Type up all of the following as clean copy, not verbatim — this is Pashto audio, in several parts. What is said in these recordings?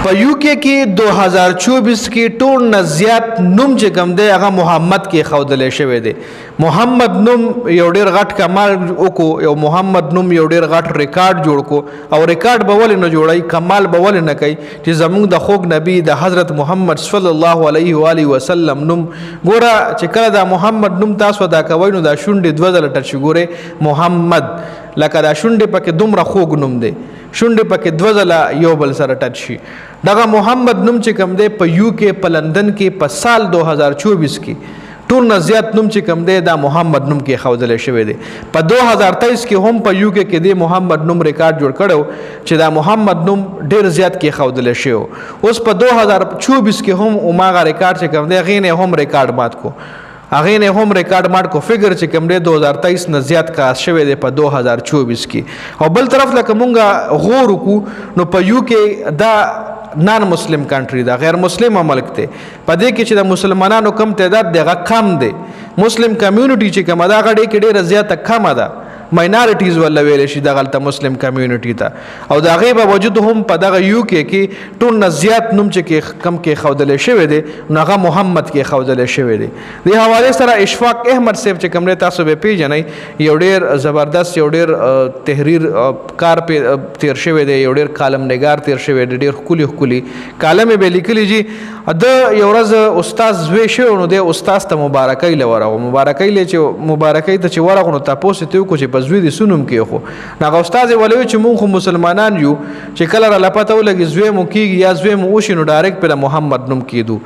په UK کې 2024 کې ټول نه زیات نوم چې کوم دی هغه محمد کې ښودلی شوی دی. محمد نوم یو ډېر غټ کمال وکړو، یو محمد نوم یو ډېر غټ ریکارډ جوړ کړو. او ریکارډ به ولې نه جوړوي، کمال به ولې نه کوي چې زموږ د خوږ نبی د حضرت محمد صلی الله علیه و آله وسلم نوم ګوره چې کله دا محمد نوم تاسو ادا کوئ نو دا شونډې دوه ځله ټچ شي. ګورئ محمد لکه دا شونډې پکې دومره خوږ نوم دی، شونډې پکې دوه ځله یو بل سره ټچ شي. دغه محمد نوم چې کوم دی په UK په لندن کې په سال 2024 کې ټول نه زیات نوم چې کوم دی دا محمد نوم کې ښودلی شوی دی. په 2023 کې هم په UK کې دی محمد نوم ریکارډ جوړ کړی چې دا محمد نوم ډېر زیات کې ښودلی شوی. اوس په 2024 کې هم هماغه ریکارډ چې کوم دی هغې نه هم ریکارډ مات کو، هغې نه هم ریکارډ مات کو. فګر چې کوم دی 2023 نه زیات کاس شوی دی په 2024 کې. او بل طرف لکه مونږ غور وکړو نو په UK دا نان مسلم کنټری دا، غیر مسلم ملک دی. په دې کې چې د مسلمانانو کم تعداد دی هغه کم دی. مسلم کمیونټي چې کومه ده هغه ډېره زیاته کمه ده، ماینارټیز ولا ویلی شي دغلته مسلم کمیونټي ته. او د هغې باوجود هم په دغه UK کې ټول نه زیات نوم چې کم کې ښودلی شوی دی نو هغه محمد کې ښودلی شوی دی. دې حوالې سره اشفاق احمد صاحب چې کوم دی تاسو به پیژنئ، یو ډېر زبردست یو ډېر تحریر کار پې تیر شوی دی، یو ډېر کالم نګار تیر شوی دی، ډېر ښکلي ښکلي کالم یې به لیکلي جي. د یو ورځ استاد زوی شوی نو دی استاد ته مبارکۍ له ورغو، مبارکۍ ته چې ورغو نو تپوس یې وکړو چې په زوی دې څه نوم کېښو. نو هغه استاد یې ویلی چې مونږ خو مسلمانان یو، چې کله راله پته ولګي زوی مو کېږي یا زوی مو وشي نو ډایرکټ پرې د محمد نوم کېدو.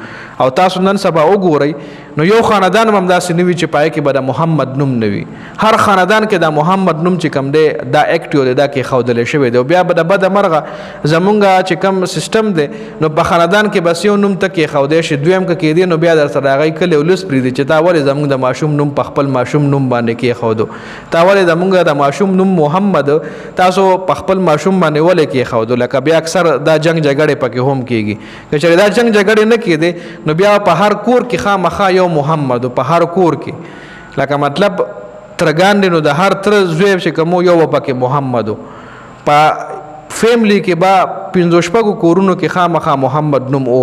او تاسو نن سبا وګورئ نو یو خاندان هم همداسې نه وي چې پای کې به د محمد نوم نه وي. هر خاندان کې د محمد نوم چې کوم دی دا اکټیو دی، دا کې ښودلی شوی دی. او بیا به د بده مرغه زمونږ چې کوم سیسټم دی نو په خاندان کې بس یو نوم ته کېښودی شي، دویم که کېدی نو بیا در سره هغوی کلی ولس پرېږدي چې تا ولې زمونږ د ماشوم نوم په خپل ماشوم نوم باندې کېښودو، تا ولې زمونږ د ماشوم نوم محمد تاسو په خپل ماشوم باندې ولې کېښودو. لکه بیا اکثر دا جنګ جګړې پکې هم کېږي. که چېرې دا جنګ جګړې نه کېدې نو بیا په هر کور کې خامخا یو محمد، په هر کور کې لکه مطلب ترګان دی نو د هر تره زوی چې کوم یو پکې محمد. په فیملی کې به 5-6 کورونو کې خامخا محمد نوم او.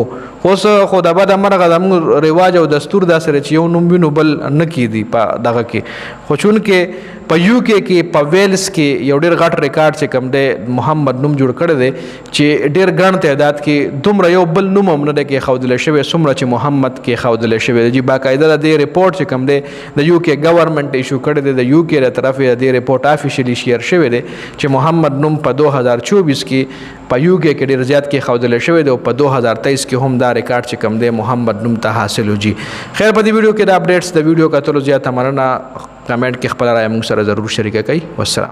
اوس خو د بده مرغه زموږ رواج او دستور داسې دی چې یو نوم وي نو بل نه کېدي په دغه کې. خو چونکې په UK کې په ویلز کې یو ډېر غټ ریکارډ چې کوم دی محمد نوم جوړ کړی دی چې ډېر ګڼ تعداد کې دومره یو بل نوم هم نه دی کېښودلی شوی څومره چې محمد کېښودلی شوی دی. باقاعده د دې ریپورټ چې کوم دی د UK ګورنمنټ ایشو کړی دی، د UK له طرفې د دې ریپورټ افیشیلي شیر شوی دی چې محمد نوم په 2024 کې په UK کې ډېر زیات کېښودلی شوی دی. او په 2023 کې هم دا ریکارډ چې کوم دی محمد نوم ته حاصل وجي. خیر په دې ویډیو کې د اپډیټس د ویډیو کتلو زیاته مننه. کمنټ کې خپل رایه موږ سره ضرور شریکه کړئ. والسلام.